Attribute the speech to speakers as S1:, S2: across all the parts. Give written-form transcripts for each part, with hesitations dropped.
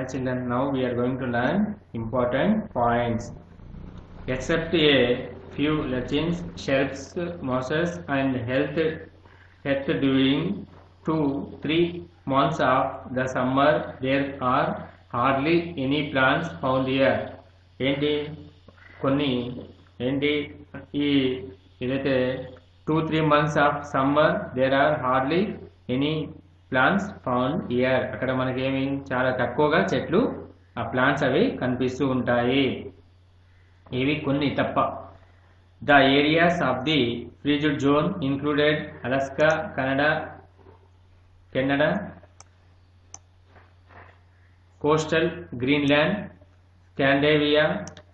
S1: Hi children, now we are going to learn important points. Except a few legends, shelves, mosses and health during 2-3 months of the summer, there are hardly any plants found here. ఏంటి కొన్ని ఏంటి ఈ ఏదైతే 2-3 months of summer there are hardly any plants found here. అక్కడ మనకేమి చాలా తక్కువగా చెట్లు ఆ ప్లాంట్స్ అవి కనిపిస్తూ ఉంటాయి. ఇవి కొన్ని తప్ప. The areas of the frigid zone included Alaska, Canada, coastal Greenland, Scandinavia,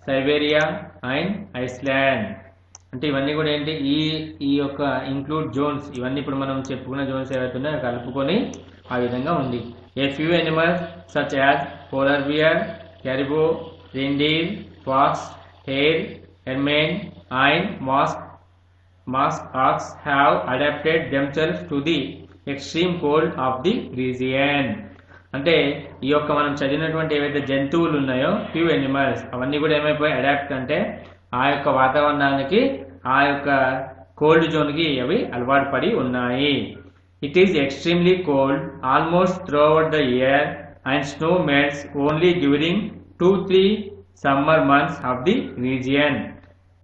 S1: Siberia and Iceland. అంటే ఇవన్నీ కూడా ఏంటి ఈ యొక్క ఇంక్లూడ్ జోన్స్, ఇవన్నీ ఇప్పుడు మనం చెప్పుకున్న జోన్స్ ఏవైతే ఉన్నాయో కలుపుకొని ఆ విధంగా ఉంది. A few animals such as polar bear, caribou, reindeer, fox, hare, ermine and musk ox have adapted themselves to the extreme cold of the region. అంటే ఈ యొక్క మనం చదివినటువంటి ఏవైతే జంతువులు ఉన్నాయో ఫ్యూ ఎనిమల్స్ అవన్నీ కూడా ఏమైపోయి అడాప్ట్ అంటే ఆ యొక్క వాతావరణానికి ఆ యొక్క కోల్డ్ జోన్కి అవి అలవాటు పడి ఉన్నాయి. It is extremely cold almost through out the year and snow melts only during 2-3 summer months of the region.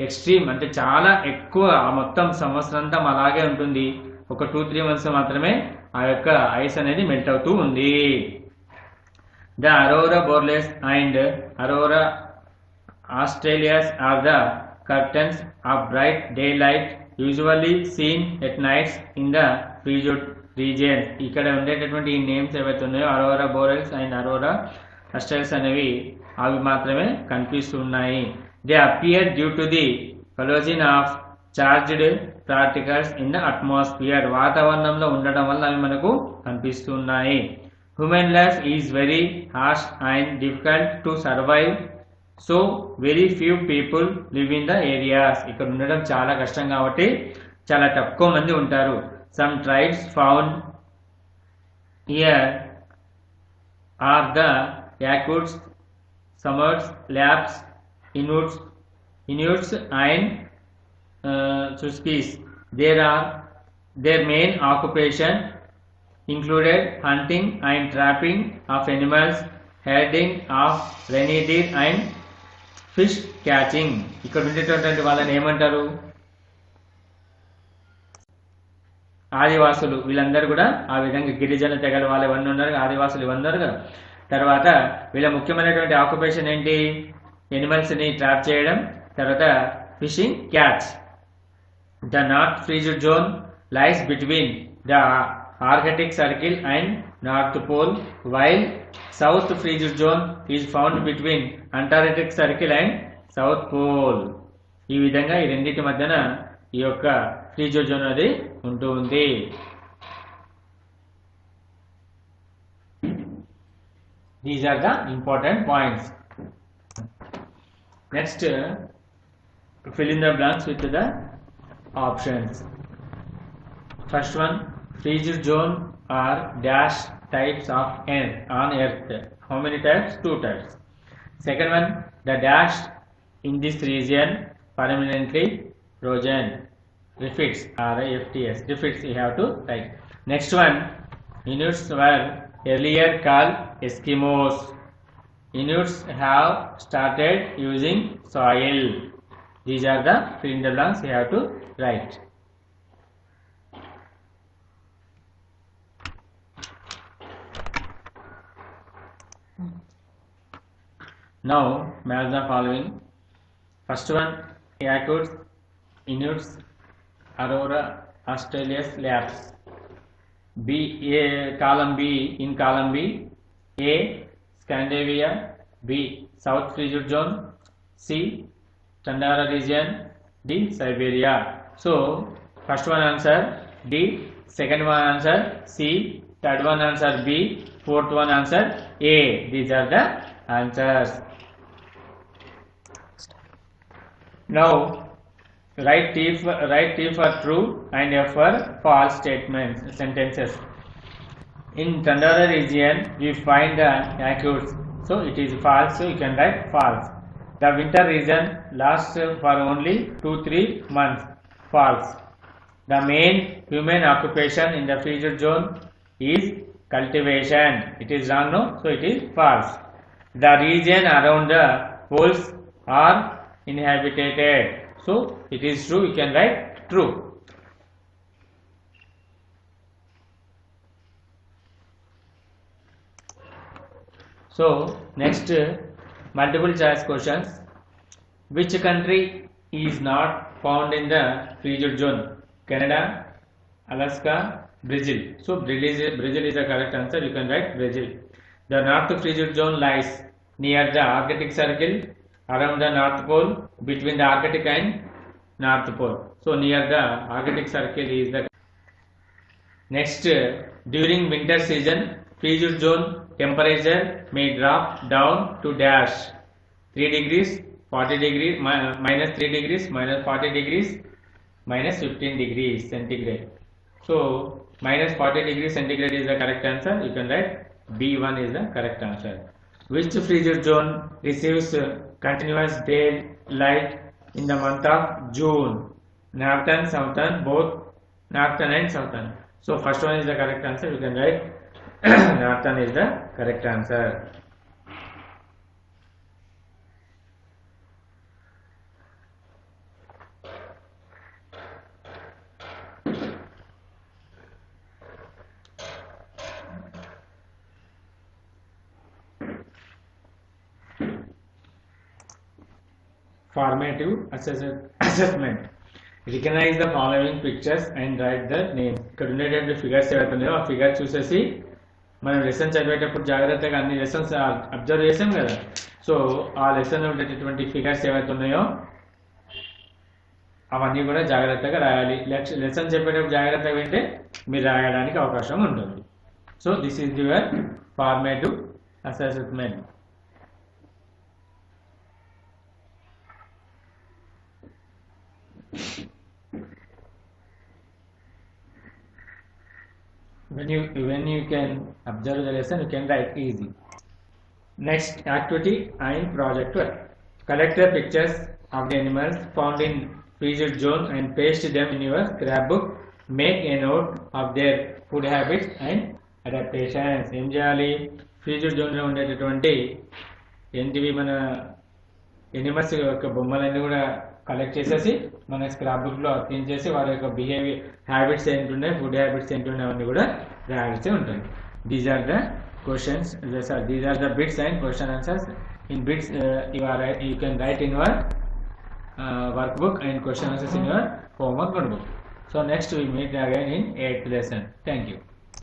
S1: Extreme అంటే చాలా ఎక్కువ, ఆ మొత్తం సంవత్సరం అంతా అలాగే ఉంటుంది. ఒక 2-3 months మాత్రమే ఆ యొక్క ఐస్ అనేది మెల్ట్ అవుతూ ఉంది. The aurora borealis and aurora australis are the curtains of bright day light usually seen at nights in the freezed region. ఇక్కడ ఉండేటటువంటి ఈ నేమ్స్ ఏవైతే ఉన్నాయో aurora borealis and aurora australis అనేవి అవి మాత్రమే కనిపిస్తున్నాయి. They appear due to the collision of charged particles in the atmosphere. వాతావరణంలో ఉండడం వల్ల అవి మనకు కనిపిస్తున్నాయి. Human life is very harsh and difficult to survive, so very few people live in the areas. ఇక్కడ ఉండడం చాలా కష్టం కాబట్టి చాలా తక్కువ మంది ఉంటారు. Some tribes found here are the Yakuts, Samoyeds, Lapps, Inuits and Chuskis. Their main occupation included hunting and trapping of animals, herding of reindeer and fish catching. ఇక్కడ ఉండేటటువంటి వాళ్ళని ఏమంటారు? ఆదివాసులు. వీళ్ళందరూ కూడా ఆ విధంగా గిరిజన తెగల వాళ్ళు ఇవన్నీ ఉన్నారు, ఆదివాసులు ఇవన్నీ ఉన్నారు కదా. తర్వాత వీళ్ళ ముఖ్యమైనటువంటి ఆక్యుపేషన్ ఏంటి? ఎనిమల్స్ని ట్రాప్ చేయడం, తర్వాత fishing, catch. The north freezed zone lies between the Arctic circle and north pole, while south freezed zone is found between Antarctic circle and south pole. ఈ విధంగా ఈ రెండింటి మధ్యన ఈ యొక్క ఫ్రీజ్డ్ జోన్ అనేది ఉంటూ ఉంది. These are the important points. Next, fill in the blanks with the options. First one, frigid zone are dash types of earth on earth. How many types? 2 types. Second one, the dash in this region permanently frozen. Refits, RIFTS. Refits you have to write. Next one, Inuits were earlier called Eskimos. Inuits have started using soil. These are the fill in the blanks you have to write. Now match the following. First one, Yakuts, Inuits, Aurora, Australias, Lapps. B, A, column B, in column B, A, Scandinavia, B, South Frigid Zone, C, Tundra region, D, Siberia. So, first one answer D, second one answer C, third one answer B, fourth one answer A. These are the answers. Now, write T for true and F for false sentences. In Tundra region, we find the Yakuts. So it is false. So you can write false. The winter region lasts for only 2-3 months. False. The main human occupation in the featured zone is cultivation. It is wrong, no? So it is false. The region around the poles are inhabited. So it is true. You can write true. So next, multiple choice questions. Which country is not found in the frigid zone? Canada, Alaska, Brazil. So Brazil is the correct answer. You can write Brazil. The North frigid zone lies near the Arctic Circle, around the North Pole, between the Arctic and North Pole. So near the Arctic Circle is the next. During winter season, frigid zone temperature may drop down to dash 3 degrees, 40 degrees, minus 3 degrees, minus 40 degrees, minus 15 degrees centigrade. So minus 40 degrees centigrade is the correct answer. You can write B1 is the correct answer. Which frigid zone receives continuous daylight in the month of June? Northern, southern, both northern and southern. So first one is the correct answer. You can write northern is the correct answer. Formative assessment. Recognize the following pictures and write the names. ఇక్కడ ఉండేటువంటి figures ఏవైతే ఉన్నాయో ఆ figure చూసేసి మనం lesson చదివేటప్పుడు జాగ్రత్తగా అన్ని లెసన్స్ అబ్జర్వ్ చేసాం కదా. సో ఆ లెసన్ ఉండేటటువంటి ఫిగర్స్ ఏవైతే ఉన్నాయో అవన్నీ కూడా జాగ్రత్తగా రాయాలి. లెసన్ చెప్పేటప్పుడు జాగ్రత్తగా వింటే మీరు రాయడానికి అవకాశం ఉంటుంది. So this is your formative assessment. When you can observe the lesson, you can write easy. Next activity and project work. Collect the pictures of the animals found in frigid zone and paste them in your scrapbook. Make a note of their food habits and adaptations. ఏం చేయాలి? ఫ్రీజిడ్ zone లో ఉండేటటువంటి ఏంటివి మన animals యొక్క బొమ్మలన్నీ కూడా collect చేసేసి మన స్క్రాప్ బుక్ లో అతికించేసి వారి యొక్క బిహేవియర్ హ్యాబిట్స్ ఏంటున్నాయి, ఫుడ్ హ్యాబిట్స్ ఏంటున్నాయి అవన్నీ కూడా రాయాల్సి ఉంటుంది. These are the questions, these are the bits and question answers. In bits you can write in your workbook and question answers in your homework notebook. So next we meet again in 8th lesson. Thank you.